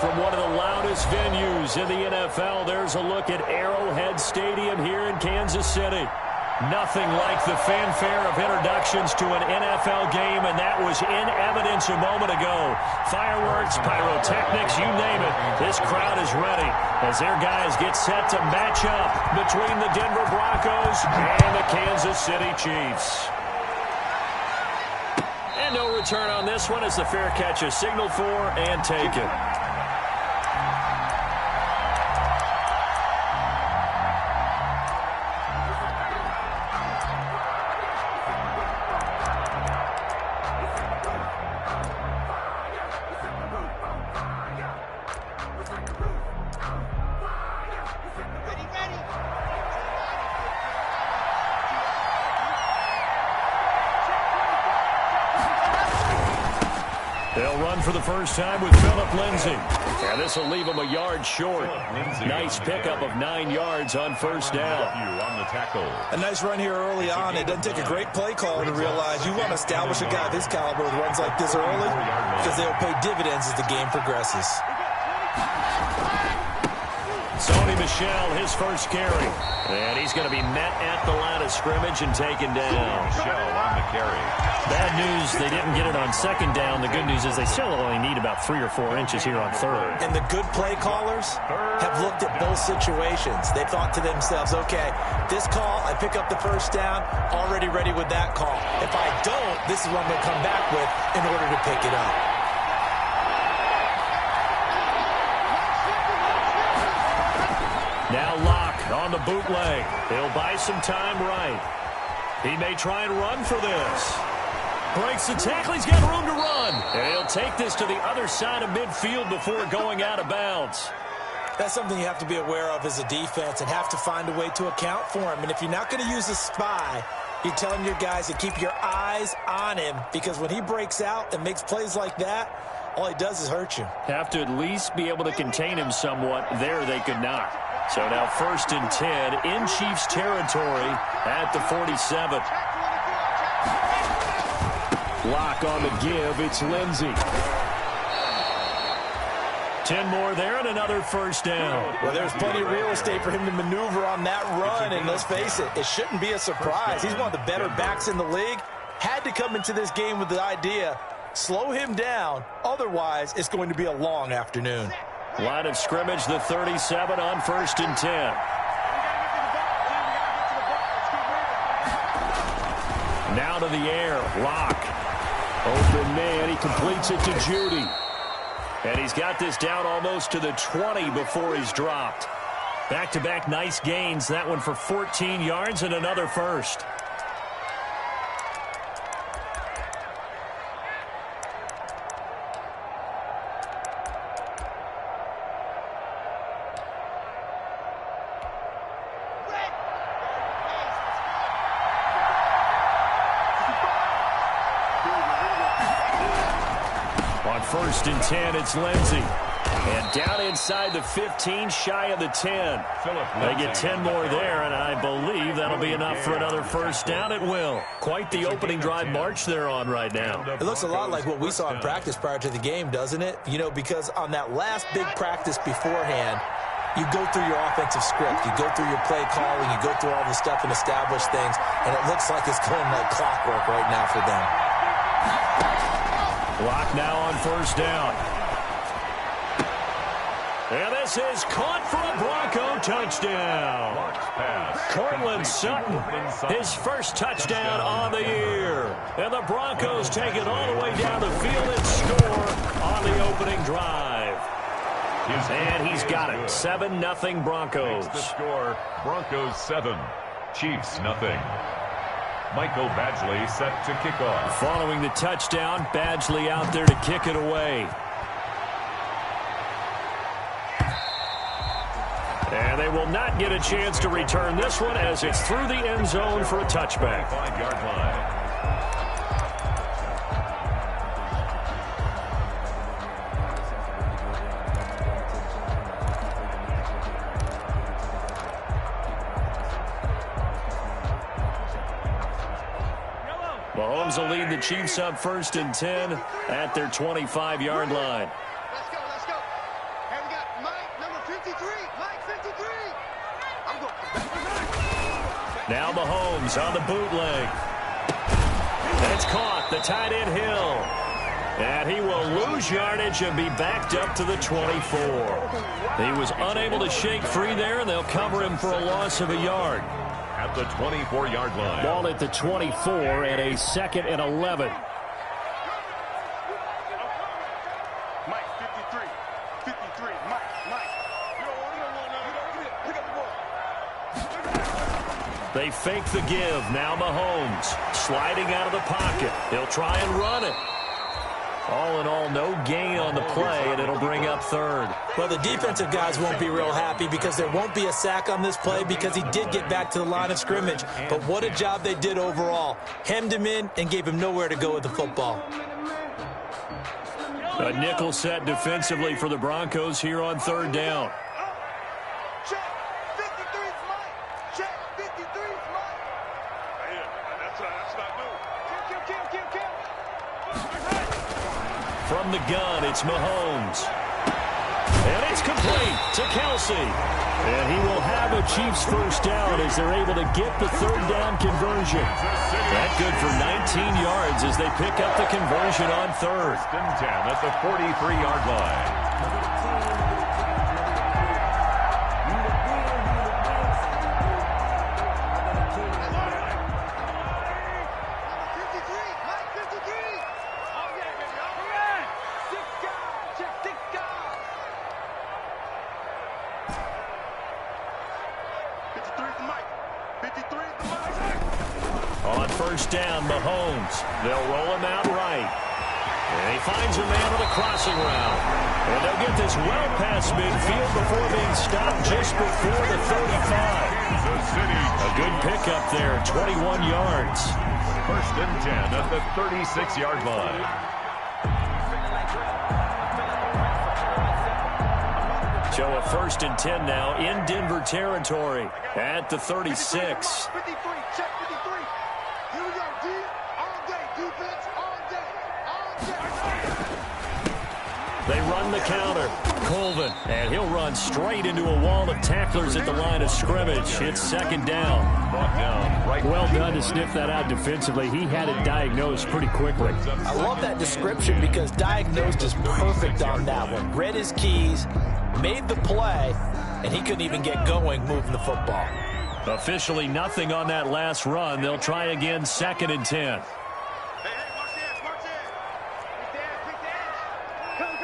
From one of the loudest venues in the NFL, there's a look at Arrowhead Stadium here in Kansas City. Nothing like the fanfare of introductions to an NFL game, and that was in evidence a moment ago. Fireworks, pyrotechnics, you name it. This crowd is ready as their guys get set to match up between the Denver Broncos and the Kansas City Chiefs. And no return on this one as the fair catch is signaled for and taken. They'll run for the first time with Phillip Lindsay. And this will leave him a yard short. Nice pickup of 9 yards on first down. A nice run here early on. It doesn't take a great play caller to realize you want to establish a guy of his caliber with runs like this early because they'll pay dividends as the game progresses. Sony Michel, his first carry. And he's going to be met at the line of scrimmage and taken down. Michel on the carry. Bad news, they didn't get it on second down. The good news is they still only need about 3 or 4 inches here on third. And the good play callers have looked at both situations. They thought to themselves, okay, this call, I pick up the first down, already ready with that call. If I don't, this is what I'm going to come back with in order to pick it up. Now Locke on the bootleg. He'll buy some time right. He may try and run for this. Breaks the tackle. He's got room to run. And he'll take this to the other side of midfield before going out of bounds. That's something you have to be aware of as a defense and have to find a way to account for him. And if you're not going to use a spy, you're telling your guys to keep your eyes on him because when he breaks out and makes plays like that, all he does is hurt you. Have to at least be able to contain him somewhat. There they could not. So now 1st and 10 in Chiefs territory at the 47. Lock on the give. It's Lindsay. 10 more there and another first down. Well, there's plenty of real estate for him to maneuver on that run. And let's face it, it shouldn't be a surprise. He's one of the better backs in the league. Had to come into this game with the idea, slow him down. Otherwise, it's going to be a long afternoon. Line of scrimmage, the 37 on 1st and 10. Now to the air. Lock. Open man. He completes it to Judy. And he's got this down almost to the 20 before he's dropped. Back-to-back nice gains. That one for 14 yards and another first. On 1st and 10, it's Lindsay. And down inside the 15, shy of the 10. They get 10 more there, and I believe that'll be enough for another first down. It will. Quite the opening drive march they're on right now. It looks a lot like what we saw in practice prior to the game, doesn't it? You know, because on that last big practice beforehand, you go through your offensive script. You go through your play calling. You go through all the stuff and establish things, and it looks like it's going like clockwork right now for them. Lock now on 1st down. And this is caught for a Bronco touchdown. Cortland Sutton, his first touchdown on the year. And the Broncos take it all the way down the field and score on the opening drive. And he's got it. 7-0 Broncos. The score, Broncos 7, Chiefs 0. Michael Badgley set to kick off. Following the touchdown, Badgley out there to kick it away. And they will not get a chance to return this one as it's through the end zone for a touchback. 5-yard line. Mahomes will lead the Chiefs up 1st and 10 at their 25-yard line. Now Mahomes on the bootleg. That's caught. The tight end Hill. And he will lose yardage and be backed up to the 24. He was unable to shake free there, and they'll cover him for a loss of a yard. At the 24-yard line. Ball at the 24 and a 2nd and 11. Mike, 53. 53. Mike. They fake the give. Now Mahomes sliding out of the pocket. He'll try and run it. All in all, no gain on the play, and it'll bring up 3rd. Well, the defensive guys won't be real happy because there won't be a sack on this play because he did get back to the line of scrimmage. But what a job they did overall. Hemmed him in and gave him nowhere to go with the football. A nickel set defensively for the Broncos here on 3rd down. Check. 53's Mike. Check. 53's Mike. Yeah, that's what I do. Kill. From the gun, it's Mahomes. And it's complete to Kelsey. And he will have a Chiefs first down as they're able to get the 3rd down conversion. That good for 19 yards as they pick up the conversion on 3rd. 10 at the 43-yard line. On first down, Mahomes. They'll roll him out right. And he finds a man on the crossing route. And they'll get this well past midfield before being stopped just before the 35. A good pickup there, 21 yards. 1st and 10 at the 36-yard line. So a 1st and 10 now in Denver territory at the 36. 53, check 53. Here we go, D. All day, defense, all day. They run the counter. Colvin, and he'll run straight into a wall of tacklers at the line of scrimmage. It's 2nd down. Brought down right. Well done to sniff that out defensively. He had it diagnosed pretty quickly. I love that description because diagnosed is perfect on that one. Read his keys, made the play, and he couldn't even get going moving the football. Officially nothing on that last run. They'll try again, 2nd and 10. Hey, watch this. Pick the edge. Come.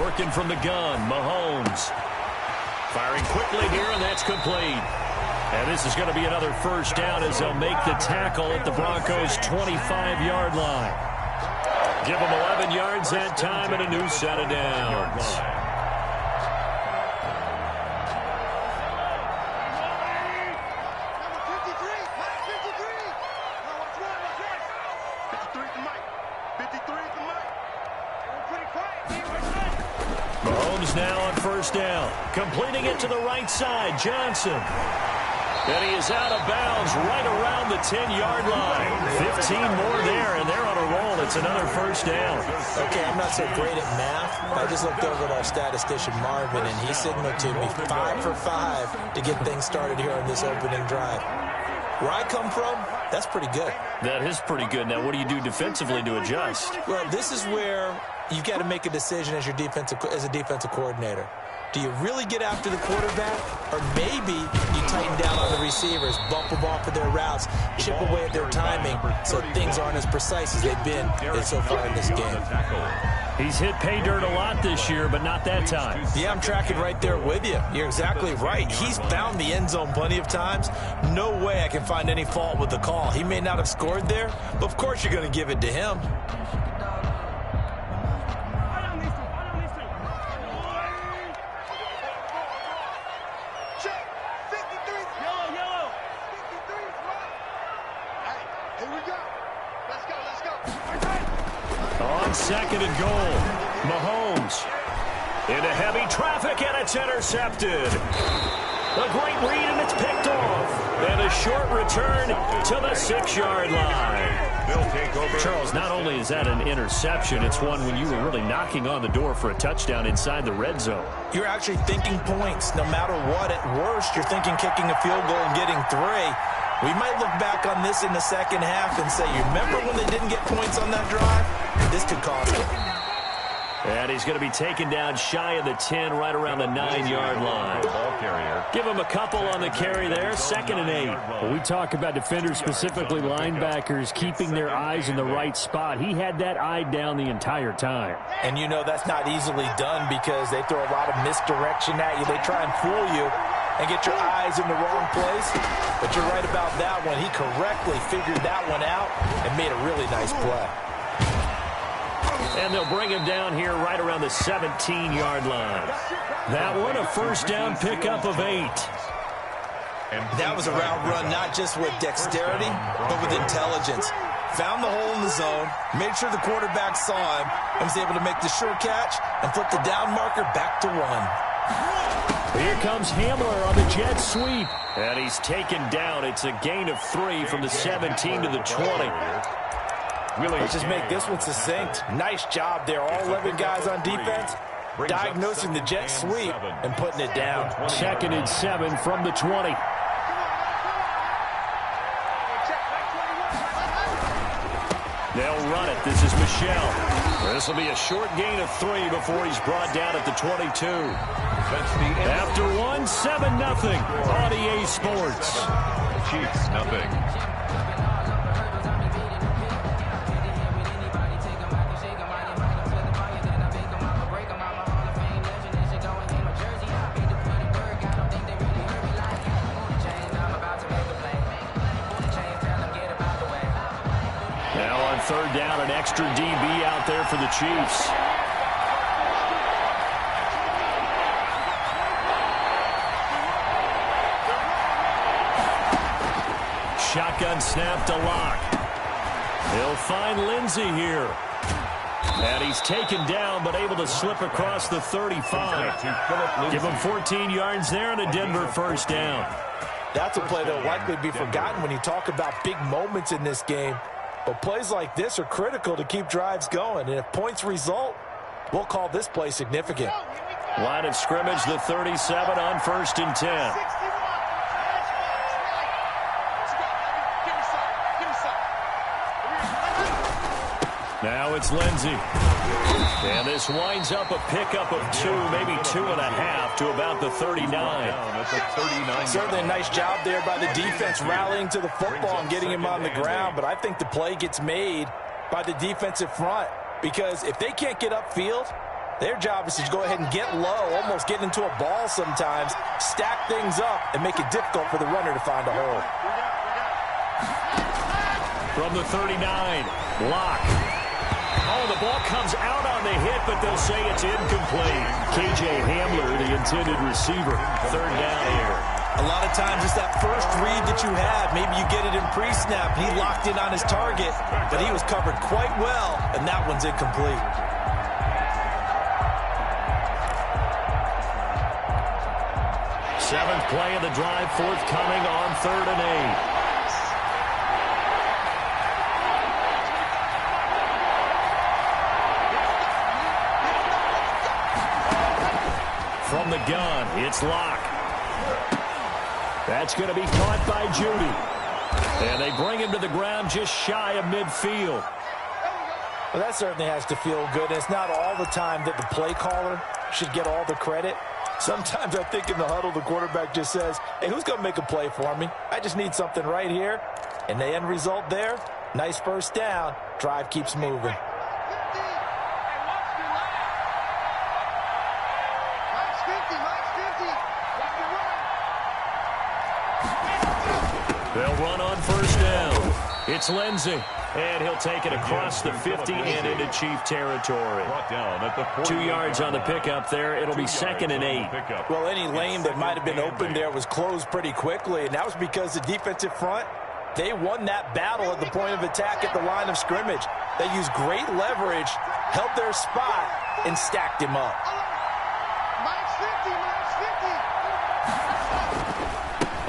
Working from the gun, Mahomes. Firing quickly here, and that's complete. And this is going to be another first down as they'll make the tackle at the Broncos' 25-yard line. Give them 11 yards that time and a new set of downs. Mahomes now on first down. Completing it to the right side, Johnson. And he is out of bounds right around the 10-yard line. 15 more there, and they're on a roll. It's another first down. Okay, I'm not so great at math. I just looked over at our statistician, Marvin, and he signaled to me 5 for 5 to get things started here on this opening drive. Where I come from, that's pretty good. That is pretty good. Now, what do you do defensively to adjust? Well, this is where you've got to make a decision as a defensive coordinator. Do you really get after the quarterback, or maybe you tighten down on the receivers, bump them off of their routes, chip away at their timing so things aren't as precise as they've been so far in this game? He's hit pay dirt a lot this year, but not that time. Yeah, I'm tracking right there with you. You're exactly right. He's found the end zone plenty of times. No way I can find any fault with the call. He may not have scored there, but of course you're going to give it to him. Second and goal. Mahomes into heavy traffic, and it's intercepted. A great read, and it's picked off. And a short return to the 6-yard line. They'll take over Charles, not only is that an interception, it's one when you were really knocking on the door for a touchdown inside the red zone. You're actually thinking points. No matter what, at worst, you're thinking kicking a field goal and getting 3. We might look back on this in the second half and say, you remember when they didn't get points on that drive? This could cost them. And he's going to be taken down shy of the 10, right around the 9-yard line. Give him a couple on the carry there, 2nd and 8. Well, we talk about defenders, specifically linebackers, keeping their eyes in the right spot. He had that eye down the entire time. And you know that's not easily done because they throw a lot of misdirection at you. They try and fool you and get your eyes in the wrong place. But you're right about that one. He correctly figured that one out and made a really nice play. And they'll bring him down here right around the 17-yard line. That one, a first down pickup of 8. That was a route run not just with dexterity, but with intelligence. Found the hole in the zone, made sure the quarterback saw him, and was able to make the sure catch and flip the down marker back to 1. Here comes Hamler on the jet sweep. And he's taken down. It's a gain of 3 from the 17 to the 20. Let's just make this one succinct. Nice job there. All 11 guys on defense diagnosing the jet sweep and putting it down. 2nd and 7 from the 20. They'll run it. This is Michel. This will be a short gain of 3 before he's brought down at the 22. After 1, 7-0 on EA Sports. Chiefs, nothing. Now on 3rd down, an extra DB out there for the Chiefs. Shotgun snap to Locke. He'll find Lindsey here. And he's taken down, but able to slip across the 35. Give him 14 yards there and a Denver first down. That's a play that will likely be forgotten when you talk about big moments in this game. But plays like this are critical to keep drives going. And if points result, we'll call this play significant. Line of scrimmage, the 37 on 1st and 10. Now it's Lindsey. And this winds up a pickup of 2, maybe 2.5 to about the 39. Certainly a nice job there by the defense rallying to the football and getting him on the ground. But I think the play gets made by the defensive front because if they can't get upfield, their job is to go ahead and get low, almost get into a ball sometimes, stack things up, and make it difficult for the runner to find a hole. From the 39, Locke. Oh, the ball comes out on the hit, but they'll say it's incomplete. KJ Hamler, the intended receiver. 3rd down here. A lot of times it's that first read that you have. Maybe you get it in pre-snap. He locked in on his target, but he was covered quite well, and that one's incomplete. Seventh play of the drive, forthcoming on 3rd and 8. From the gun, it's Locke. That's going to be caught by Judy. And they bring him to the ground just shy of midfield. Well, that certainly has to feel good. It's not all the time that the play caller should get all the credit. Sometimes I think in the huddle, the quarterback just says, hey, who's going to make a play for me? I just need something right here. And the end result there, nice first down. Drive keeps moving. They'll run on 1st down. It's Lindsey. And he'll take it across the 50 and into Chief territory. 2 yards on the pickup there. It'll be 2nd and 8. Well, any lane that might have been open there was closed pretty quickly, and that was because the defensive front, they won that battle at the point of attack at the line of scrimmage. They used great leverage, held their spot, and stacked him up.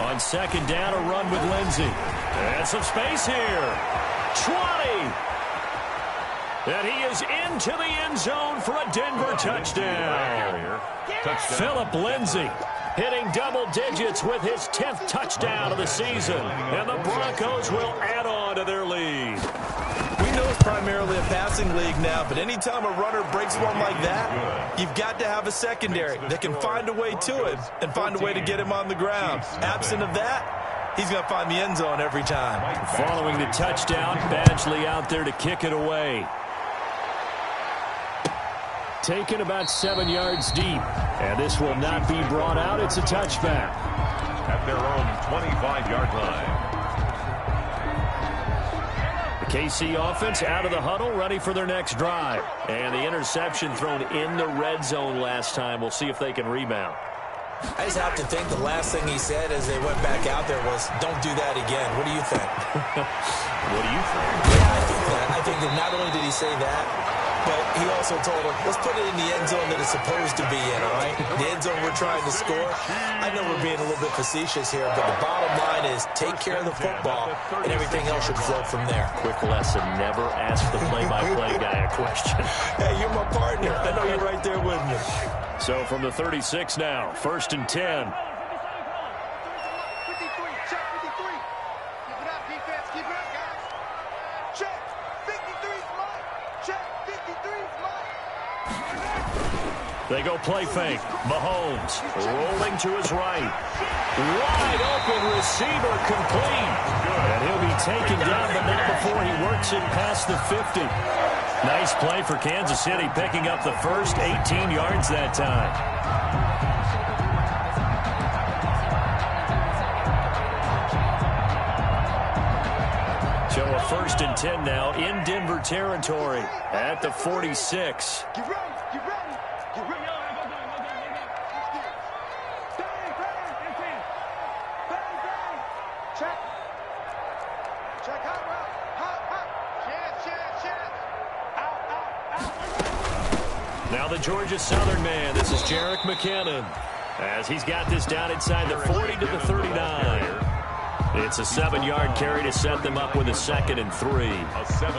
On 2nd down, a run with Lindsey. And some space here. 20. And he is into the end zone for a Denver touchdown. Phillip Lindsay hitting double digits with his 10th touchdown of the season. And the Broncos will add on to their lead. We know it's primarily a passing league now, but anytime a runner breaks one like that, you've got to have a secondary that can find a way to him and find a way to get him on the ground. Absent of that, he's going to find the end zone every time. Following the touchdown, Badgley out there to kick it away. Taken about 7 yards deep, and this will not be brought out. It's a touchback. At their own 25-yard line. The KC offense out of the huddle, ready for their next drive. And the interception thrown in the red zone last time. We'll see if they can rebound. I just have to think the last thing he said as they went back out there was, don't do that again. What do you think? What do you think? Yeah, I think that. I think that not only did he say that, but he also told him, let's put it in the end zone that it's supposed to be in, all right? The end zone we're trying to score. I know we're being a little bit facetious here, but the bottom line is take care of the football, and everything else should flow from there. Quick lesson, never ask the play-by-play guy a question. Hey, you're my partner. I know you're right there with me. So from the 36 now, 1st and 10. 53, check 53. Keep it up, defense. Keep it up, guys. Check. 53's mine. Check. 53's mine. They go play fake. Mahomes rolling to his right. Wide open receiver complete. And he'll be taken down, but not before he works it past the 50. Nice play for Kansas City, picking up the first 18 yards that time. So a 1st and 10 now in Denver territory at the 46. Get ready. Get ready. Get ready. Check. Check hot route. Hot. Chance. Out. Now the Georgia Southern man. This is Jerick McKinnon as he's got this down inside the 40 to the 39. It's a 7-yard carry to set them up with a 2nd and 3.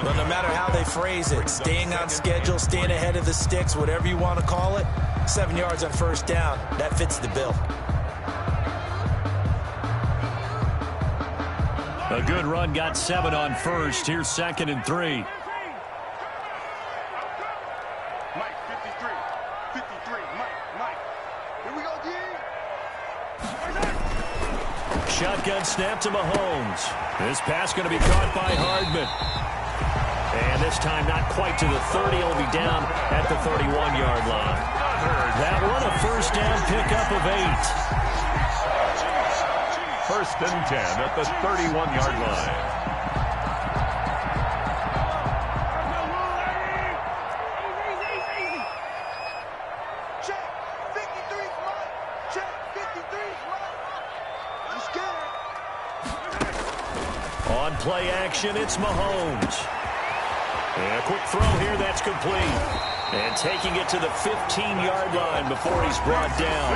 Well, no matter how they phrase it, staying on schedule, staying ahead of the sticks, whatever you want to call it, 7 yards on 1st down, that fits the bill. A good run, got 7 on 1st. Here's 2nd and 3. Mike, 53. 53. Mike. Here we go, D. Shotgun snap to Mahomes. This pass going to be caught by Hardman. And this time not quite to the 30. He'll be down at the 31-yard line. That one a 1st down pickup of 8. 1st and 10 at the 31-yard line. Check. 53's mine. Check. 53's mine. You scared? On play action, it's Mahomes. And a quick throw here, that's complete. And taking it to the 15-yard line before he's brought down.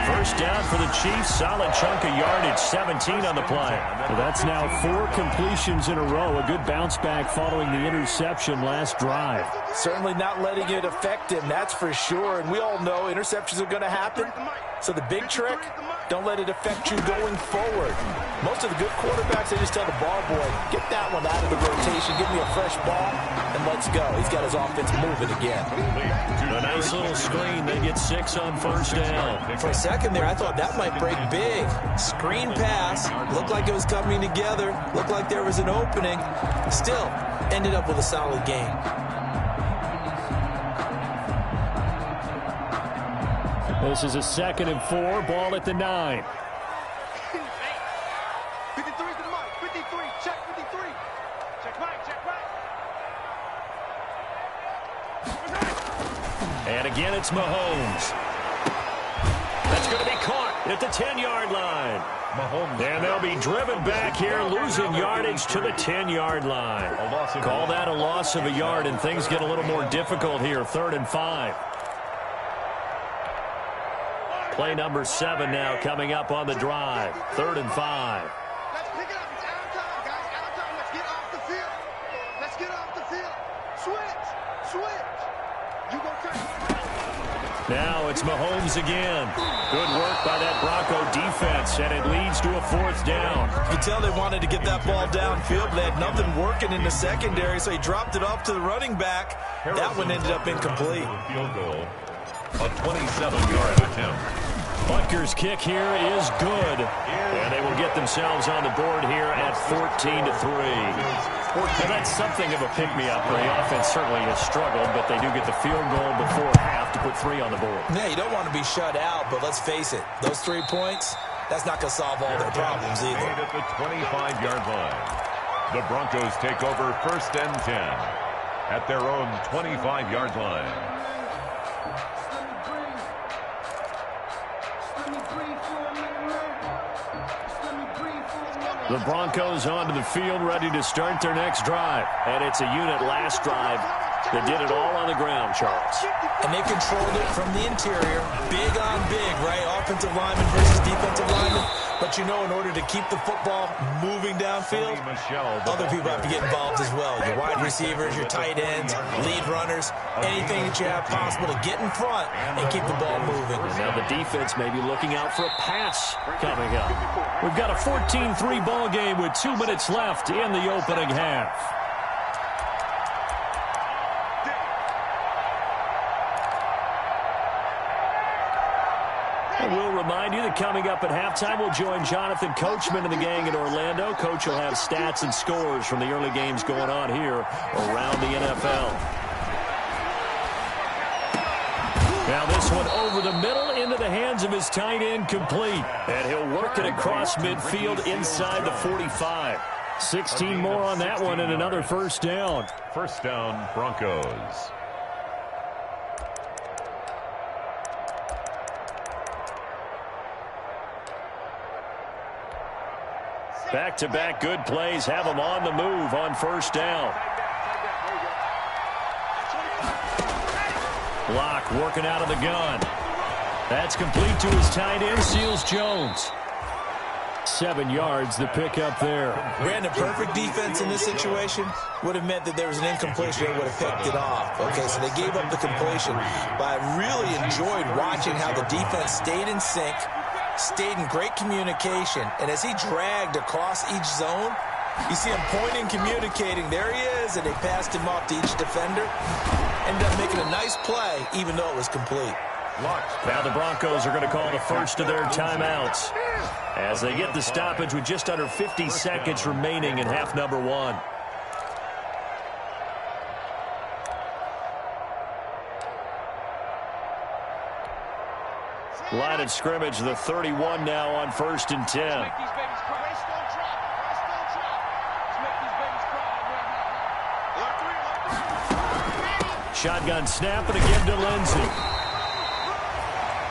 1st down for the Chiefs. Solid chunk of yardage, 17 on the play. Well, that's now 4 completions in a row. A good bounce back following the interception last drive. Certainly not letting it affect him, that's for sure. And we all know interceptions are going to happen. So the big trick, don't let it affect you going forward. Most of the good quarterbacks, they just tell the ball boy, get that one out of the rotation, give me a fresh ball, and let's go. He's got his offense moving again. A nice little screen. They get 6 on 1st down. For a second there, I thought that might break big. Screen pass. Looked like it was coming together. Looked like there was an opening. Still, ended up with a solid game. This is a 2nd and 4. Ball at the 9. 53's the Mike. 53. Check 53. Check Mike. And again, it's Mahomes. That's going to be caught at the 10-yard line. Mahomes. And they'll be driven back here, losing yardage to the 10-yard line. Call that a loss of a yard, and things get a little more difficult here. 3rd and 5. Play number 7 now coming up on the drive. 3rd and 5. Let's pick it up. It's out of time, guys. Out of time. Let's get off the field. Switch. You gonna take it. Now it's Mahomes again. Good work by that Bronco defense, and it leads to a 4th down. You can tell they wanted to get that ball downfield, but they had nothing working in the secondary, so he dropped it off to the running back. That one ended up incomplete. Field goal, a 27-yard attempt. Butker's kick here is good, and they will get themselves on the board here at 14-3. And that's something of a pick-me-up. The offense certainly has struggled, but they do get the field goal before half to put 3 on the board. Yeah, you don't want to be shut out, but let's face it, those 3 points, that's not going to solve all their problems either. At the 25-yard line, the Broncos take over 1st and 10 at their own 25-yard line. The Broncos onto the field, ready to start their next drive. And it's a unit last drive that did it all on the ground, Charles. And they controlled it from the interior. Big on big, right? Offensive lineman versus defensive lineman. But you know, in order to keep the football moving downfield, other people have to get involved as well. Your wide receivers, your tight ends, lead runners, anything that you have possible to get in front and keep the ball moving. And now the defense may be looking out for a pass coming up. We've got a 14-3 ball game with 2 minutes left in the opening half. We'll remind you that coming up at halftime, we'll join Jonathan Coachman and the gang in Orlando. Coach will have stats and scores from the early games going on here around the NFL. Now this one over the middle into the hands of his tight end, complete. And he'll work it across midfield inside the 45. 16 more on that one and another 1st down. 1st down, Broncos. Back-to-back good plays have them on the move on 1st down. Block working out of the gun. That's complete to his tight end, Seals Jones. 7 yards, the pickup there. Brandon, perfect defense in this situation would have meant that there was an incompletion. They would have picked it off. Okay, so they gave up the completion. But I really enjoyed watching how the defense stayed in sync, stayed in great communication, and as he dragged across each zone, you see him pointing, communicating. There he is, and they passed him off to each defender. Ended up making a nice play, even though it was complete. Now the Broncos are going to call the first of their timeouts as they get the stoppage with just under 50 seconds remaining in half number 1. Line of scrimmage, the 31 now on 1st and 10. Shotgun snap, and again to Lindsey.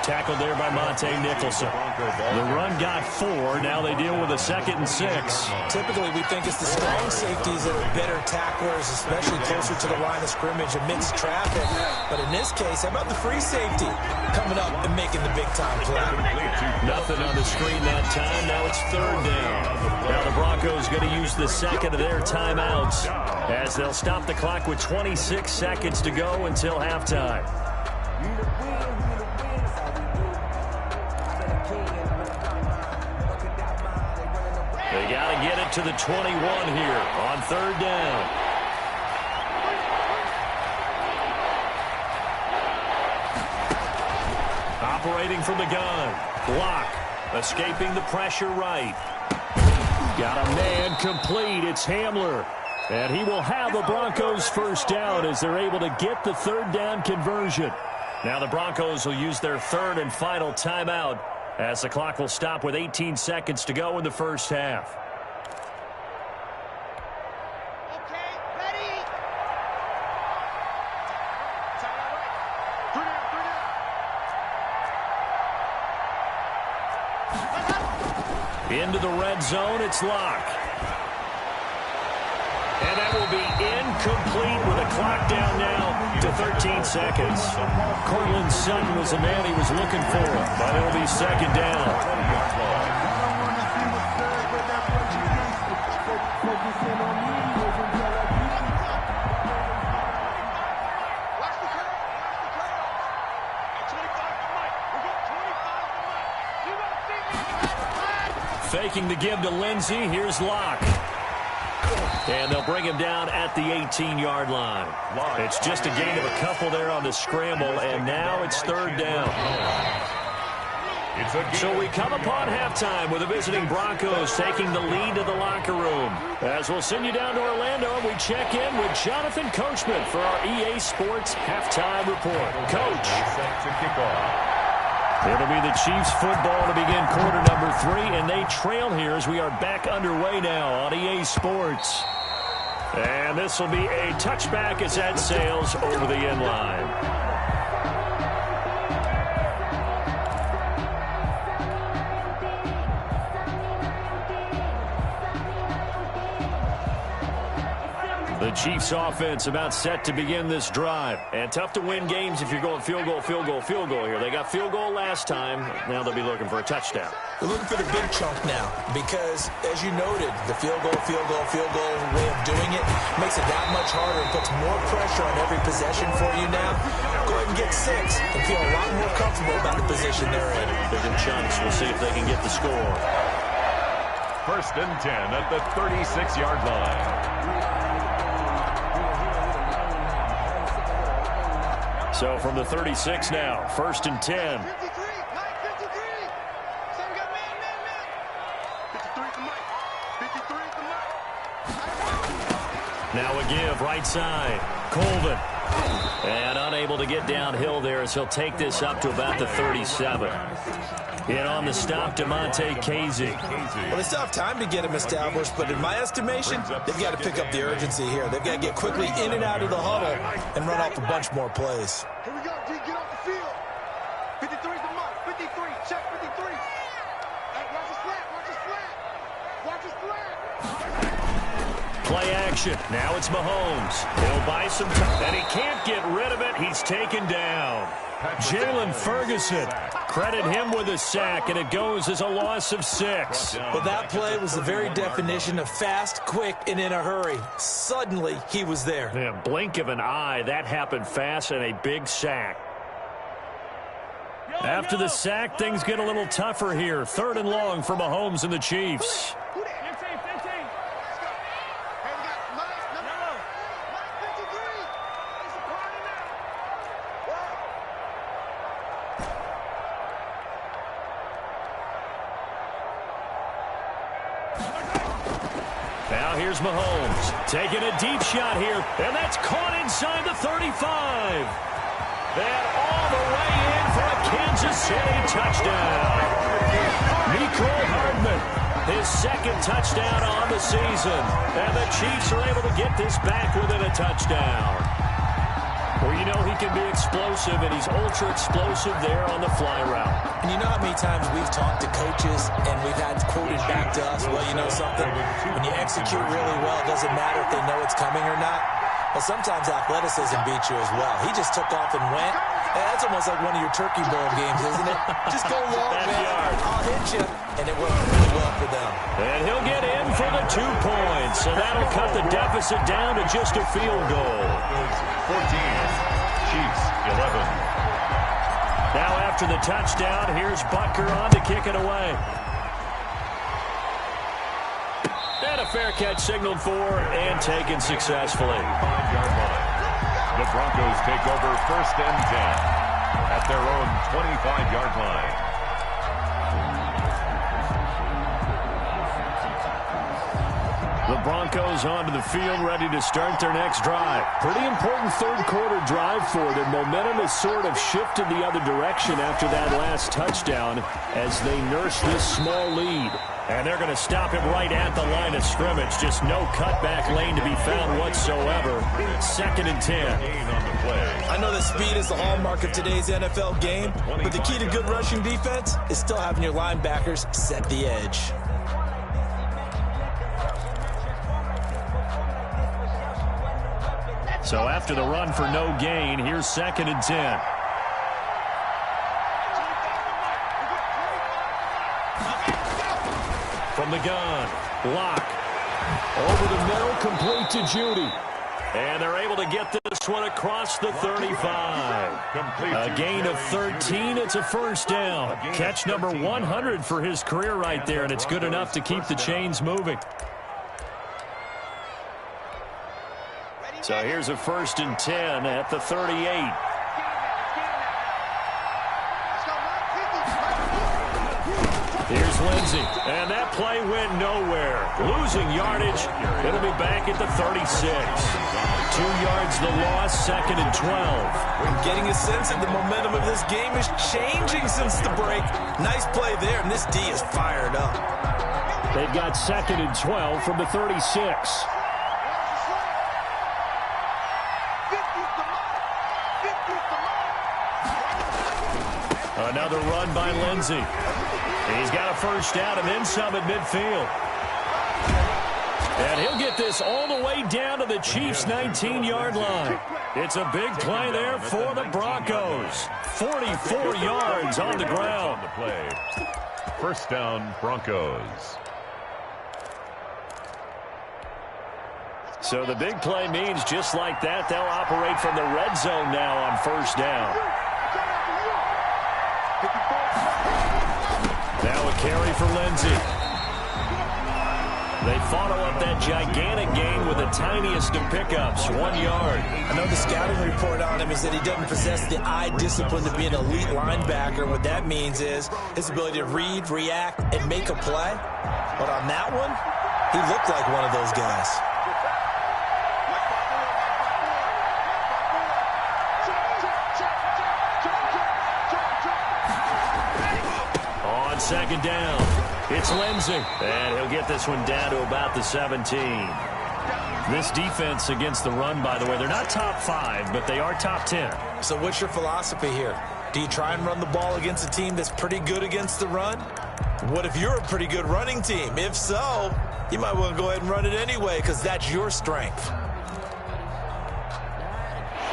Tackled there by Monte Nicholson. The run got 4. Now they deal with a 2nd and 6. Typically, we think it's the strong safeties that are better tacklers, especially closer to the line of scrimmage amidst traffic. But in this case, how about the free safety coming up and making the big-time play? Nothing on the screen that time. Now it's 3rd down. Now the Broncos going to use the 2nd of their timeouts as they'll stop the clock with 26 seconds to go until halftime. They got to get it to the 21 here on 3rd down. Operating from the gun. Block. Escaping the pressure right. Got a man complete. It's Hamler. And he will have a Broncos 1st down as they're able to get the 3rd down conversion. Now the Broncos will use their 3rd and final timeout as the clock will stop with 18 seconds to go in the 1st half. Okay, ready. Into the red zone, it's Locke. And that will be incomplete with a clock down now to 13 seconds. Cortland Sutton was the man he was looking for, but it'll be 2nd down. Faking the give to Lindsey. Here's Locke. And they'll bring him down at the 18-yard line. It's just a gain of a couple there on the scramble, and now it's third down. So we come upon halftime with the visiting Broncos taking the lead to the locker room. As we'll send you down to Orlando, we check in with Jonathan Coachman for our EA Sports Halftime Report. Coach. It'll be the Chiefs football to begin quarter number 3, and they trail here as we are back underway now on EA Sports. And this will be a touchback as that sails over the end line. The Chiefs offense about set to begin this drive. And tough to win games if you're going field goal, field goal, field goal here. They got field goal last time. Now they'll be looking for a touchdown. They're looking for the big chunk now because, as you noted, the field goal way of doing it makes it that much harder and puts more pressure on every possession for you now. Go ahead and get 6 and feel a lot more comfortable about the position they're in. Bigger chunks. We'll see if they can get the score. First and 10 at the 36-yard line. So from the 36 now, first and 10. 53, Mike, 53. Sam got man. 53 to Mike. 53 to Mike. Now a give, right side. Colvin. And unable to get downhill there as he'll take this up to about the 37. In on the stop, DeMonte Casey. Well, they still have time to get him established, but in my estimation, they've got to pick up the urgency here. They've got to get quickly in and out of the huddle and run off a bunch more plays. Here we go, D. Get off the field. 53 to Mike. 53. Check 53. Hey, watch his flat. Watch his flat. Watch his flat. Play action. Now it's Mahomes. He'll buy some time, and he can't get rid of it. He's taken down. Jalen Ferguson. Credit him with a sack, and it goes as a loss of 6. Well, that play was the very definition of fast, quick, and in a hurry. Suddenly, he was there. Yeah, blink of an eye, that happened fast, and a big sack. After the sack, things get a little tougher here. Third and long for Mahomes and the Chiefs. Now here's Mahomes taking a deep shot here, and that's caught inside the 35. And all the way in for a Kansas City touchdown. Mecole Hardman, his second touchdown on the season. And the Chiefs are able to get this back within a touchdown. Well, you know he can be explosive, and he's ultra-explosive there on the fly route. And you know how many times we've talked to coaches and we've had quoted back to us, well, you know something? When you execute really well, it doesn't matter if they know it's coming or not. Well, sometimes athleticism beats you as well. He just took off and went. And that's almost like one of your Turkey Bowl games, isn't it? Just go long, man. I'll hit you. And it worked really well for them. And he'll get in for the 2 points. So that'll cut the deficit down to just a field goal. 14. Chiefs, 11. Now after the touchdown, here's Butker on to kick it away. And a fair catch signaled for and taken successfully. 5-yard line. The Broncos take over first and 10 at their own 25-yard line. The Broncos onto the field, ready to start their next drive. Pretty important third-quarter drive for them. Momentum has sort of shifted the other direction after that last touchdown as they nurse this small lead. And they're going to stop him right at the line of scrimmage. Just no cutback lane to be found whatsoever. Second and 10. I know that speed is the hallmark of today's NFL game, but the key to good rushing defense is still having your linebackers set the edge. So after the run for no gain, here's second and 10. From the gun, Locke. Over the middle, complete to Judy. And they're able to get this one across the 35. A gain of 13. It's a first down. Catch number 100 for his career right there, and it's good enough to keep the chains moving. So here's a 1st and 10 at the 38. Here's Lindsey, and that play went nowhere. Losing yardage. It'll be back at the 36. 2 yards the loss, 2nd and 12. We're getting a sense that the momentum of this game is changing since the break. Nice play there, and this D is fired up. They've got 2nd and 12 from the 36. Another run by Lindsey. He's got a first down and then some at midfield. And he'll get this all the way down to the Chiefs' 19-yard line. It's a big play there for the Broncos. 44 yards on the ground. First down, Broncos. So the big play means just like that, they'll operate from the red zone now on first down. Now a carry for Lindsey. They follow up that gigantic gain with the tiniest of pickups, 1 yard. I know the scouting report on him is that he doesn't possess the eye discipline to be an elite linebacker. What that means is his ability to read, react, and make a play. But on that one, he looked like one of those guys. On 2nd down, it's Lindsey, and he'll get this one down to about the 17. This defense against the run, by the way, they're not top 5, but they are top 10. So what's your philosophy here? Do you try and run the ball against a team that's pretty good against the run? What if you're a pretty good running team? If so, you might want to go ahead and run it anyway because that's your strength.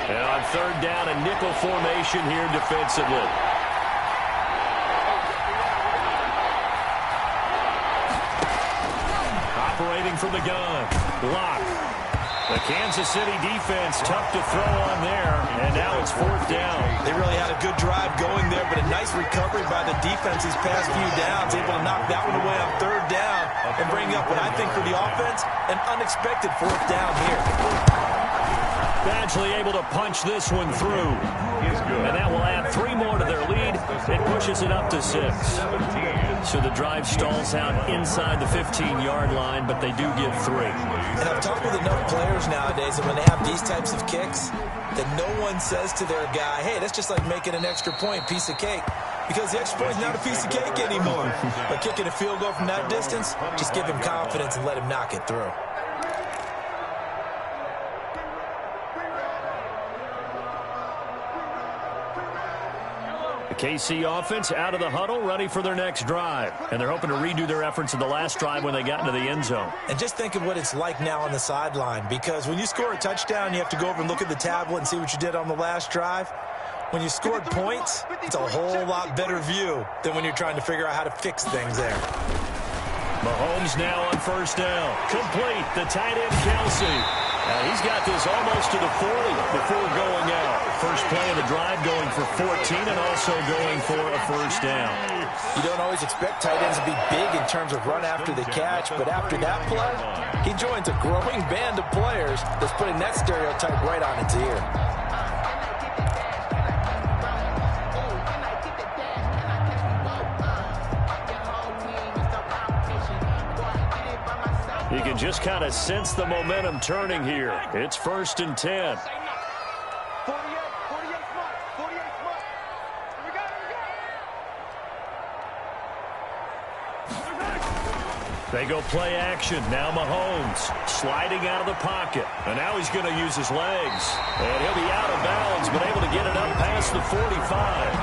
And on 3rd down, a nickel formation here defensively. Operating from the gun. Block. The Kansas City defense tough to throw on there, and now it's 4th down. They really had a good drive going there, but a nice recovery by the defense these past few downs, able to knock that one away on 3rd down and bring up what I think for the offense, an unexpected 4th down here. Badgley able to punch this one through. And that will add 3 more to their lead. It pushes it up to 6. So the drive stalls out inside the 15-yard line, but they do get 3. And I've talked with enough players nowadays that when they have these types of kicks, that no one says to their guy, hey, that's just like making an extra point, piece of cake. Because the extra point is not a piece of cake anymore. But kicking a field goal from that distance, just give him confidence and let him knock it through. The KC offense out of the huddle, ready for their next drive. And they're hoping to redo their efforts in the last drive when they got into the end zone. And just think of what it's like now on the sideline, because when you score a touchdown, you have to go over and look at the tablet and see what you did on the last drive. When you scored points, it's a whole lot better view than when you're trying to figure out how to fix things there. Mahomes now on 1st down. Complete. The tight end, Kelsey. He's got this almost to the 40 before going out. First play of the drive going for 14 and also going for a 1st down. You don't always expect tight ends to be big in terms of run after the catch, but after that play, he joins a growing band of players that's putting that stereotype right on its ear. You can just kind of sense the momentum turning here. It's 1st and 10. 48 smart. 48 smart. Here we go. They go play action. Now Mahomes sliding out of the pocket. And now he's going to use his legs. And he'll be out of bounds, but able to get it up past the 45.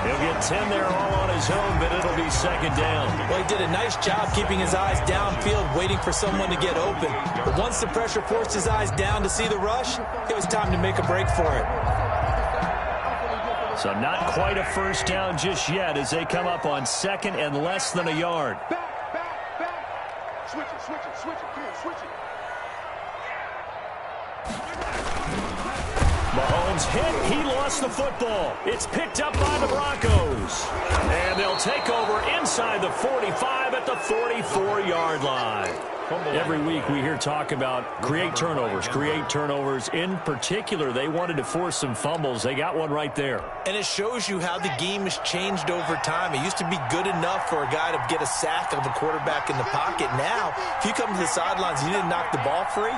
He'll get 10 there all on his own, but it'll be 2nd down. Well, he did a nice job keeping his eyes downfield, waiting for someone to get open. But once the pressure forced his eyes down to see the rush, it was time to make a break for it. So not quite a 1st down just yet as they come up on 2nd and less than a yard. Back. Switch it. Come on, switch it. Mahomes hit. He lost the football. It's picked up by the Broncos. And they'll take over inside the 45 at the 44-yard line. Every week we hear talk about create turnovers. In particular, they wanted to force some fumbles. They got one right there. And it shows you how the game has changed over time. It used to be good enough for a guy to get a sack of a quarterback in the pocket. Now, if you come to the sidelines and you didn't knock the ball free,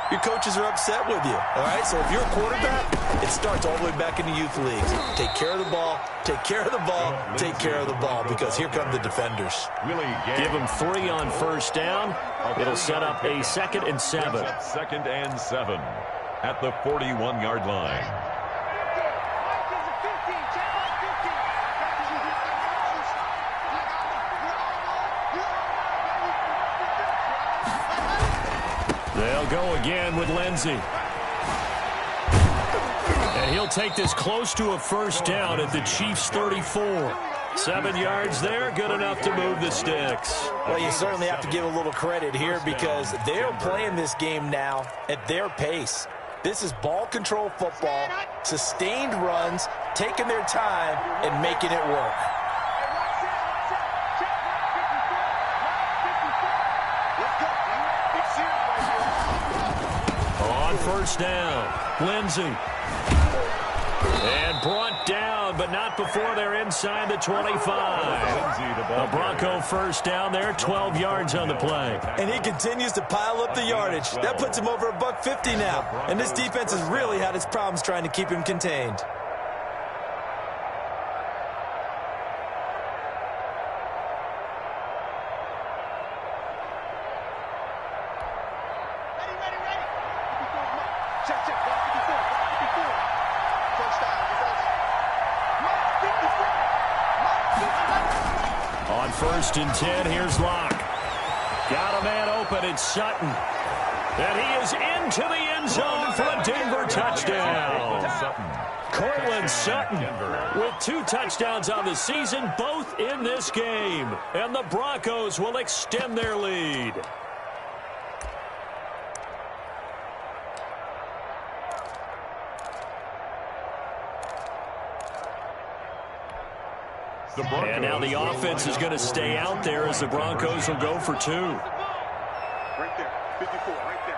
your coaches are upset with you, all right? So if you're a quarterback, it starts all the way back in the youth leagues. Take care of the ball, take care of the ball, take care of the ball, because here come the defenders. Give them 3 on first down. It'll set up a 2nd and 7. 2nd and 7 at the 41-yard line. They'll go again with Lindsey. And he'll take this close to a first down at the Chiefs' 34. 7 yards there, good enough to move the sticks. Well, you certainly have to give a little credit here because they're playing this game now at their pace. This is ball control football, sustained runs, taking their time and making it work. On first down, Lindsey. And brought down, but not before they're inside the 25. A Bronco first down there, 12 yards on the play. And he continues to pile up the yardage. That puts him over $150 now. And this defense has really had its problems trying to keep him contained. First and 10, here's Locke. Got a man open, it's Sutton. And he is into the end zone for a Denver touchdown. Cortland Sutton with 2 touchdowns on the season, both in this game. And the Broncos will extend their lead. And now the offense is going to stay out there as the Broncos will go for 2. Right there, 54, right there,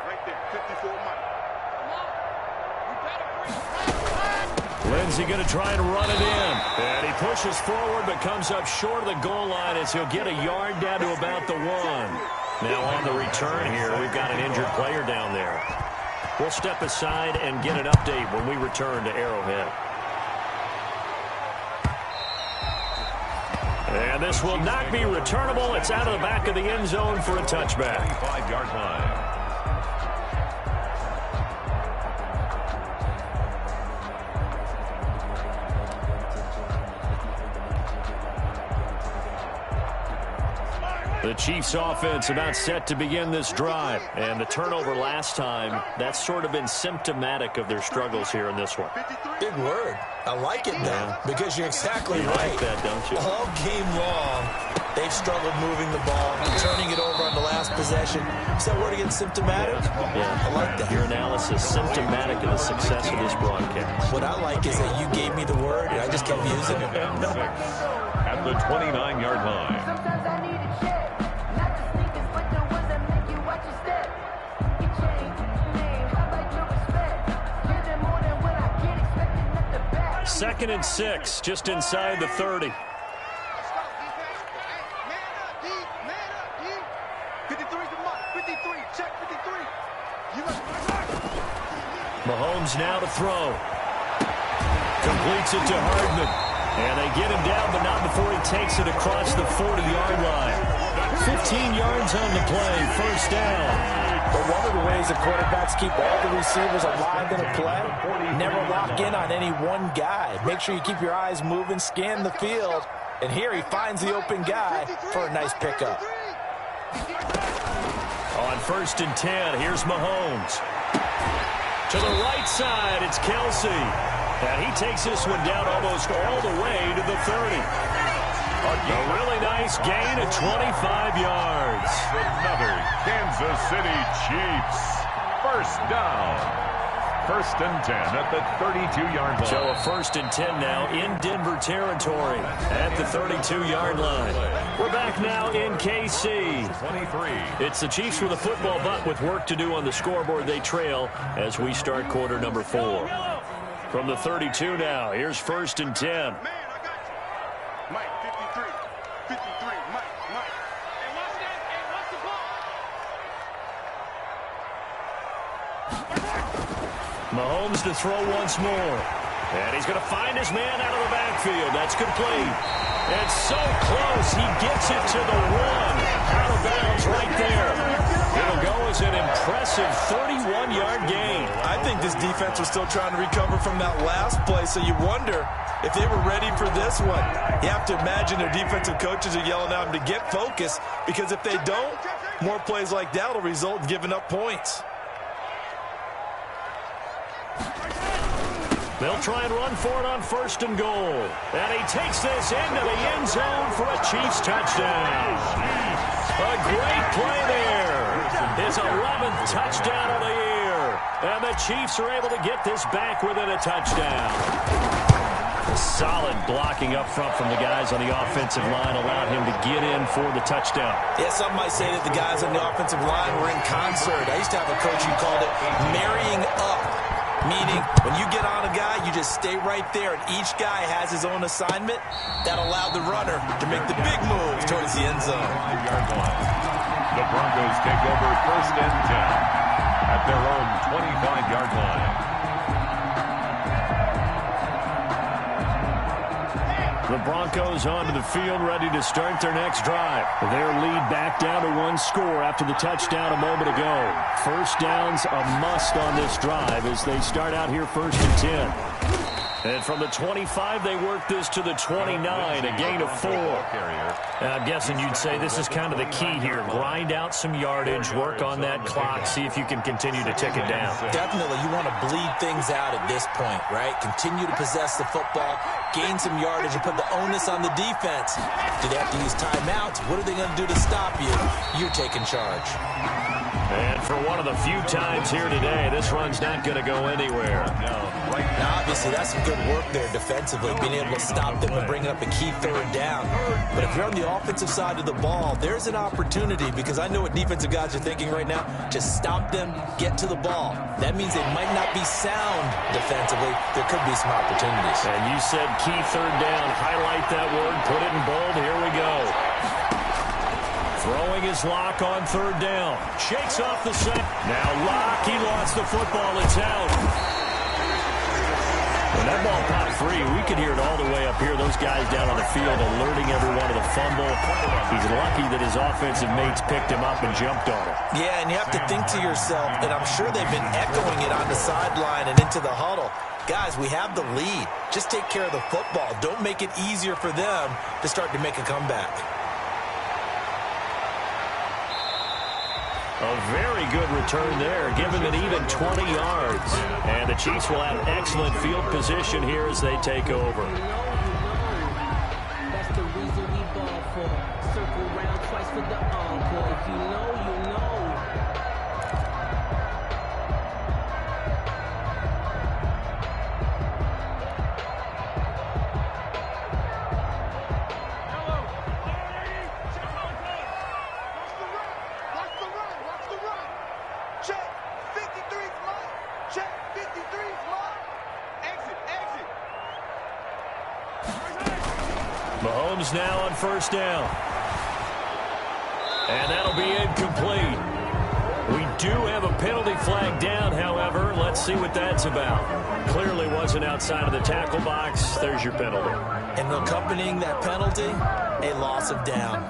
54 Mike. Lindsey going to try and run it in. And he pushes forward but comes up short of the goal line as he'll get a yard down to about the 1. Now on the return here, we've got an injured player down there. We'll step aside and get an update when we return to Arrowhead. And this will not be returnable. It's out of the back of the end zone for a touchback. 5-yard line. The Chiefs offense about set to begin this drive. And the turnover last time, that's sort of been symptomatic of their struggles here in this one. Big word. I like it now because you're exactly right. Like that, don't you? All game long, they've struggled moving the ball, turning it over on the last possession. Is that word again, symptomatic? Yeah, I like that. Your analysis, symptomatic of the success of this broadcast. What I like is that you gave me the word and I just kept using it. At the 29-yard line. Sometimes I need a check. Not the sneakers, but the ones that make you watch your step. You change your name, how about your respect? Give them more than what I get, expecting at the back. 2nd and 6, just inside the 30. Let's go, defense. Hey, man up, D. Man up, D. 53's the mark. 53. Check 53. You must Mahomes now to throw. Completes it to Hardman. And they get him down, but not before he takes it across the 40-yard line. 15 yards on the play, first down. But one of the ways that quarterbacks keep all the receivers alive in a play, never lock in on any one guy. Make sure you keep your eyes moving, scan the field. And here he finds the open guy for a nice pickup. On 1st and 10, here's Mahomes. To the right side, it's Kelsey. And he takes this one down almost all the way to the 30. A really nice gain of 25 yards. Another Kansas City Chiefs first down. first and 10 at the 32-yard line. So a first and 10 now in Denver territory at the 32-yard line. We're back now in KC. 23. It's the Chiefs with a football, but with work to do on the scoreboard, they trail as we start quarter number 4. From the 32 now, here's first and 10. Man, I got you. Mike, 53. 53. Mike. Hey, watch that. Hey, watch the ball. Mahomes to throw once more. And he's going to find his man out of the backfield. That's complete. It's so close. He gets it to the 1. Out of bounds right there. It'll go as an impressive 31-yard gain. I think this defense was still trying to recover from that last play, so you wonder if they were ready for this one. You have to imagine their defensive coaches are yelling at them to get focused, because if they don't, more plays like that will result in giving up points. They'll try and run for it on first and goal. And he takes this into the end zone for a Chiefs touchdown. A great play there. His 11th touchdown of the year. And the Chiefs are able to get this back within a touchdown. Solid blocking up front from the guys on the offensive line allowed him to get in for the touchdown. Yeah, some might say that the guys on the offensive line were in concert. I used to have a coach who called it marrying up. Meaning, when you get on a guy, you just stay right there, and each guy has his own assignment. That allowed the runner to make the big move towards the end zone. 5-yard line. The Broncos take over first and 10 at their own 25-yard line. The Broncos onto the field, ready to start their next drive. Their lead back down to 1 score after the touchdown a moment ago. First down's a must on this drive as they start out here first and 10. And from the 25, they work this to the 29, a gain of 4. I'm guessing you'd say this is kind of the key here. Grind out some yardage, work on that clock, see if you can continue to tick it down. Definitely, you want to bleed things out at this point, right? Continue to possess the football, gain some yardage, and put the onus on the defense. Do they have to use timeouts? What are they going to do to stop you? You're taking charge. And for one of the few times here today, this run's not going to go anywhere. Now, obviously, that's some good work there defensively, being able to stop them and bringing up a key third down. But if you're on the offensive side of the ball, there's an opportunity, because I know what defensive guys are thinking right now. Just stop them, get to the ball. That means they might not be sound defensively. There could be some opportunities. And you said key third down. Highlight that word. Put it in bold. Here we go. Throwing his lock on third down. Shakes off the set. Now lock. He lost the football. It's out. When that ball popped free, we could hear it all the way up here. Those guys down on the field alerting everyone of the fumble. He's lucky that his offensive mates picked him up and jumped on him. Yeah, and you have to think to yourself, and I'm sure they've been echoing it on the sideline and into the huddle. Guys, we have the lead. Just take care of the football. Don't make it easier for them to start to make a comeback. A very good return there, giving an even 20 yards. And the Chiefs will have excellent field position here as they take over. That's the reason we ball for. Circle round twice for the encore. If you know, you know. Mahomes now on first down. And that'll be incomplete. We do have a penalty flag down, however. Let's see what that's about. Clearly wasn't outside of the tackle box. There's your penalty. And accompanying that penalty, a loss of down.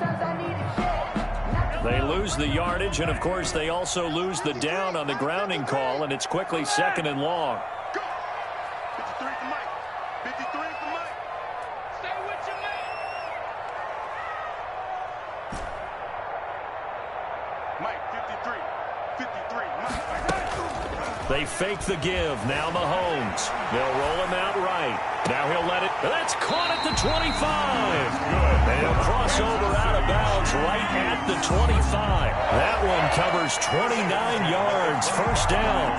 They lose the yardage, and, of course, they also lose the down on the grounding call, and it's quickly second and long. Go! 53 for Mike. 53 for Mike. Stay with your man. Mike, 53. 53. Mike. They fake the give. Now Mahomes. They'll roll him out right. Now he'll let it. That's caught at the 25. And he'll cross over out of bounds right at the 25. That one covers 29 yards. First down.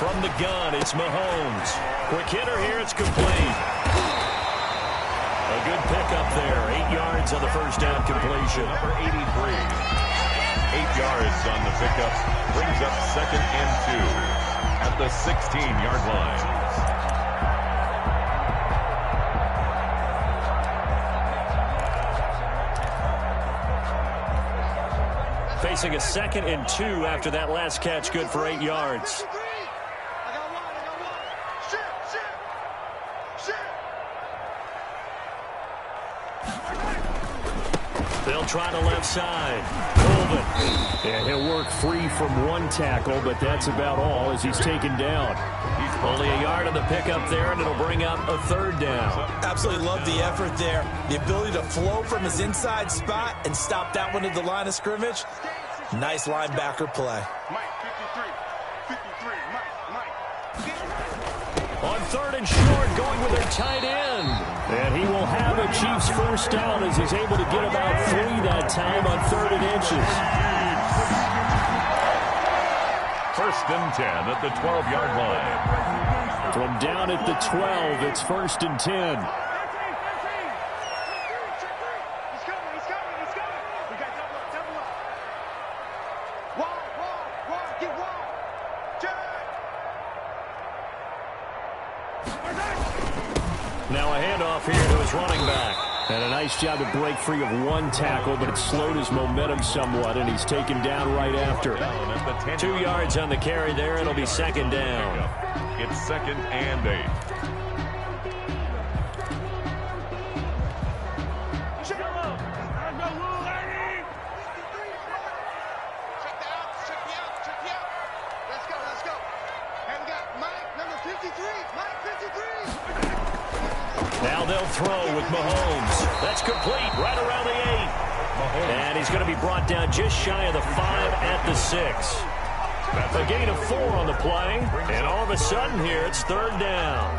From the gun, it's Mahomes. Quick hitter here, it's complete. A good pickup there. 8 yards on the first down completion. Number 83. 8 yards on the pickup. Brings up 2nd and 2 at the 16-yard line. Facing a 2nd and 2 after that last catch, good for 8 yards. They'll try the left side. Colvin. And he'll work free from one tackle, but that's about all as he's taken down. Only a yard on the pickup there, and it'll bring up a 3rd down. Absolutely love the effort there. The ability to flow from his inside spot and stop that one at the line of scrimmage. Nice linebacker play. Mike, 53. 53. Mike. On 3rd and short, going with their tight end. And he will have a Chiefs first down as he's able to get about 3 that time on 3rd and inches. 1st and 10 at the 12-yard line. From down at the 12, it's 1st and 10. He's coming. We got double up. Wall, get wall. Now a handoff here to his running back. And a nice job to break free of one tackle, but it slowed his momentum somewhat, and he's taken down right after. 2 yards on the carry there. It'll be 2nd down. It's 2nd and 8. Check me out. Let's go. And we got Mike, number 53. Mike, 53. Now they'll throw with Mahomes. That's complete right around the 8. And he's going to be brought down just shy of the 5 at the 6. That's a gain of 4 on the play. And all of a sudden here, it's 3rd down.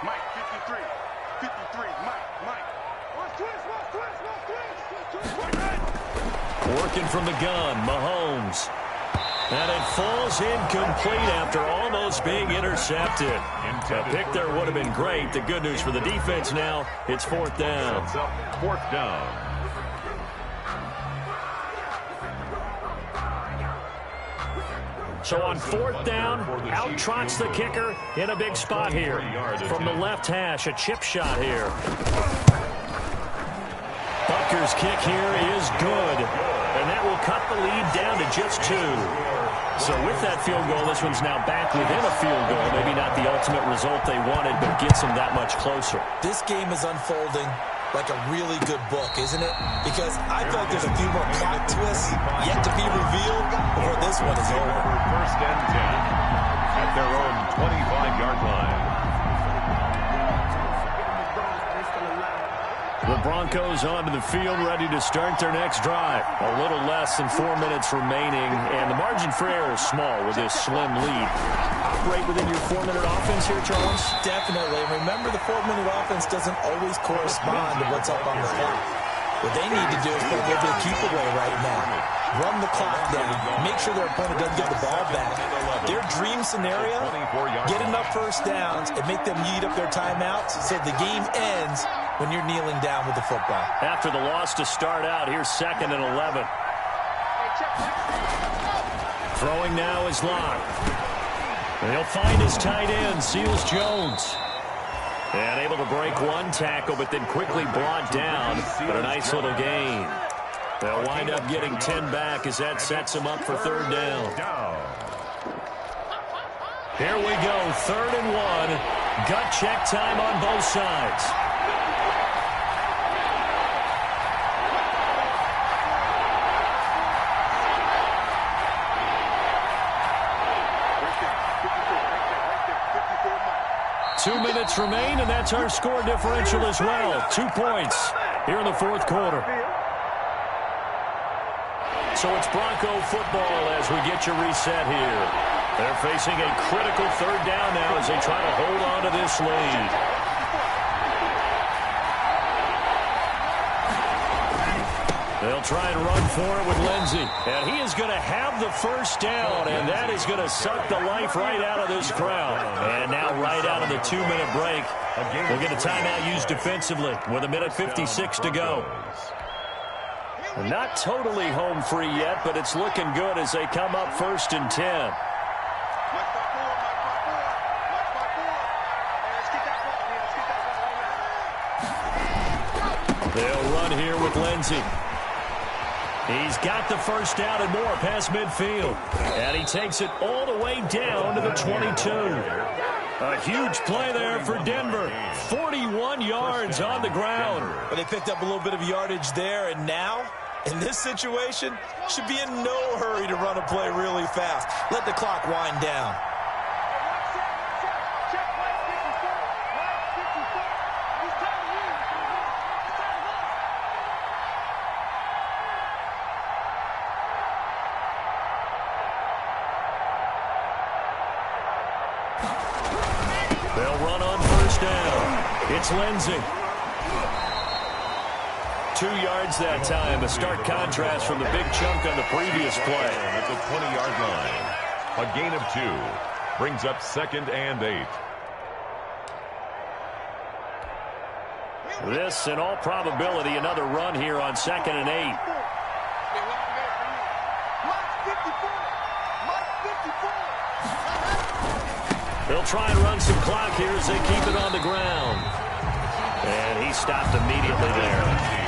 Mike, 53. 53. Mike. Watch twist. Working from the gun, Mahomes. And it falls incomplete after almost being intercepted. A pick there would have been great. The good news for the defense now, it's 4th down. 4th down. So on 4th down, out trots the kicker in a big spot here. From the left hash, a chip shot here. Butker's kick here is good. And that will cut the lead down to just 2. So with that field goal, this one's now back within a field goal. Maybe not the ultimate result they wanted, but gets them that much closer. This game is unfolding like a really good book, isn't it? Because I feel like there's a few more plot twists yet to be revealed before this one is over. 1st and 10 at their own 25-yard line. The Broncos onto the field, ready to start their next drive. A little less than 4 minutes remaining, and the margin for error is small with this slim lead. Operate within your 4-minute offense here, Charles? Definitely. Remember, the 4-minute offense doesn't always correspond to what's up on the clock. What they need to do is put a little bit of keep away right now. Run the clock down. Make sure their opponent doesn't get the ball back. Their dream scenario, get enough first downs and make them eat up their timeouts so the game ends when you're kneeling down with the football. After the loss to start out, here's 2nd and 11. Throwing now is Locke. And he'll find his tight end, Seals Jones. And able to break one tackle, but then quickly brought down. But a nice little gain. They'll wind up getting 10 back as that sets them up for 3rd down. Here we go, 3rd and 1. Gut check time on both sides. Two minutes remain, and that's our score differential as well. 2 points here in the 4th quarter. So it's Bronco football as we get you reset here. They're facing a critical third down now as they try to hold on to this lead. They'll try and run for it with Lindsey. And he is going to have the first down, and that is going to suck the life right out of this crowd. And now right out of the 2-minute break, we'll get a timeout used defensively with 1:56 to go. Not totally home free yet, but it's looking good as they come up 1st and 10. They'll run here with Lindsey. He's got the first down and more past midfield. And he takes it all the way down to the 22. A huge play there for Denver. 41 yards on the ground. But they picked up a little bit of yardage there, and now, in this situation, should be in no hurry to run a play really fast. Let the clock wind down. They'll run on first down. It's Lindsey. 2 yards that time. A stark contrast from the big chunk on the previous play. At the 20-yard line. A gain of 2. Brings up 2nd and 8. This, in all probability, another run here on 2nd and 8. They'll try and run some clock here as they keep it on the ground. And he stopped immediately there.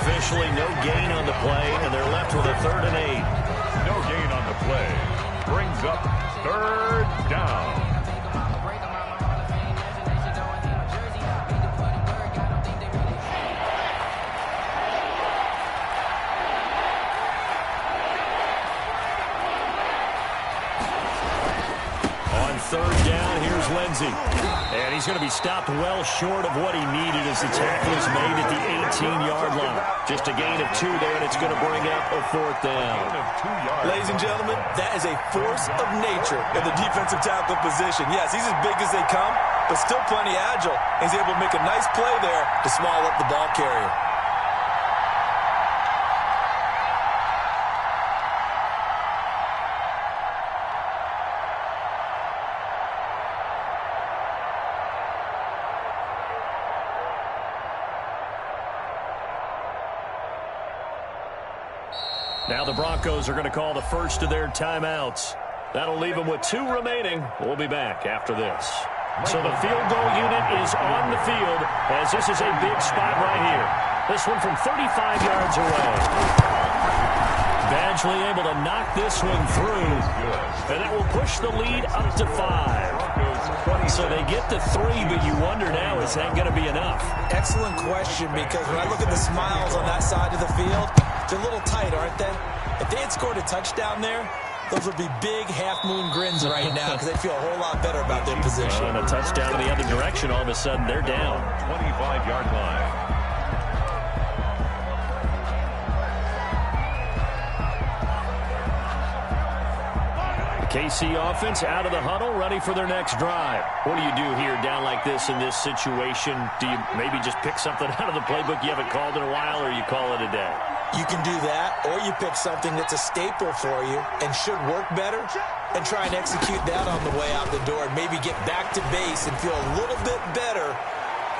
Officially no gain on the play, and they're left with a 3rd and 8. No gain on the play. Brings up 3rd down. On 3rd down, here's Lindsey. And he's going to be stopped well short of what he needed as the tackle is made at the 18-yard line. Just a gain of 2 there, and it's going to bring up a 4th down. Ladies and gentlemen, that is a force of nature in the defensive tackle position. Yes, he's as big as they come, but still plenty agile. He's able to make a nice play there to small up the ball carrier. Now the Broncos are going to call the first of their timeouts. That'll leave them with 2 remaining. We'll be back after this. So the field goal unit is on the field as this is a big spot right here. This one from 35 yards away. Badgley able to knock this one through. And that will push the lead up to 5. So they get to 3, but you wonder now, is that going to be enough? Excellent question, because when I look at the smiles on that side of the field, they're a little tight, aren't they? If they had scored a touchdown there, those would be big half-moon grins right now because they feel a whole lot better about their position. And a touchdown in the other direction, all of a sudden they're down. 25-yard line. KC offense out of the huddle, ready for their next drive. What do you do here down like this in this situation? Do you maybe just pick something out of the playbook you haven't called in a while, or you call it a day? You can do that, or you pick something that's a staple for you and should work better and try and execute that on the way out the door and maybe get back to base and feel a little bit better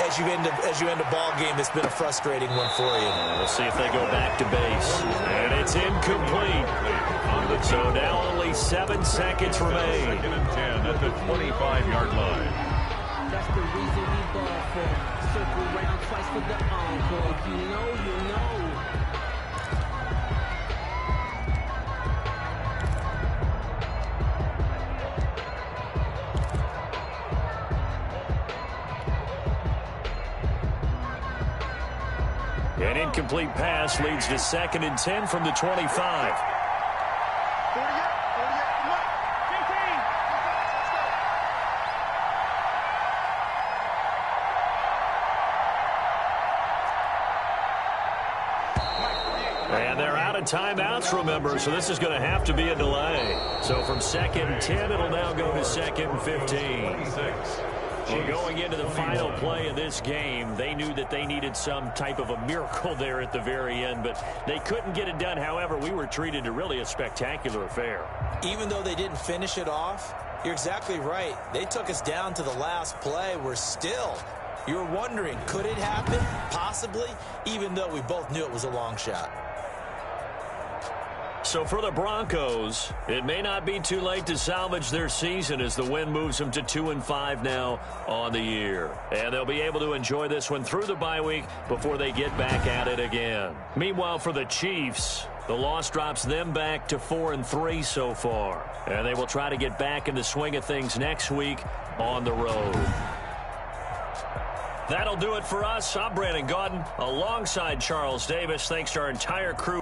as you end a ball game that's been a frustrating one for you. We'll see if they go back to base. And it's incomplete. So now only 7 seconds remain. 2nd and 10 at the 25-yard line. That's the reason we ball for. Circle round twice for the encore. If you know, you know. An incomplete pass leads to 2nd and 10 from the 25. of timeouts, remember, so this is going to have to be a delay. So from 2nd and 10, it'll now go to 2nd and 15. Well, going into the final play of this game, they knew that they needed some type of a miracle there at the very end, but they couldn't get it done. However, we were treated to really a spectacular affair. Even though they didn't finish it off, you're exactly right. They took us down to the last play. You're wondering, could it happen? Possibly, even though we both knew it was a long shot. So for the Broncos, it may not be too late to salvage their season as the win moves them to 2-5 now on the year. And they'll be able to enjoy this one through the bye week before they get back at it again. Meanwhile, for the Chiefs, the loss drops them back to 4-3 so far. And they will try to get back in the swing of things next week on the road. That'll do it for us. I'm Brandon Gaudin alongside Charles Davis. Thanks to our entire crew.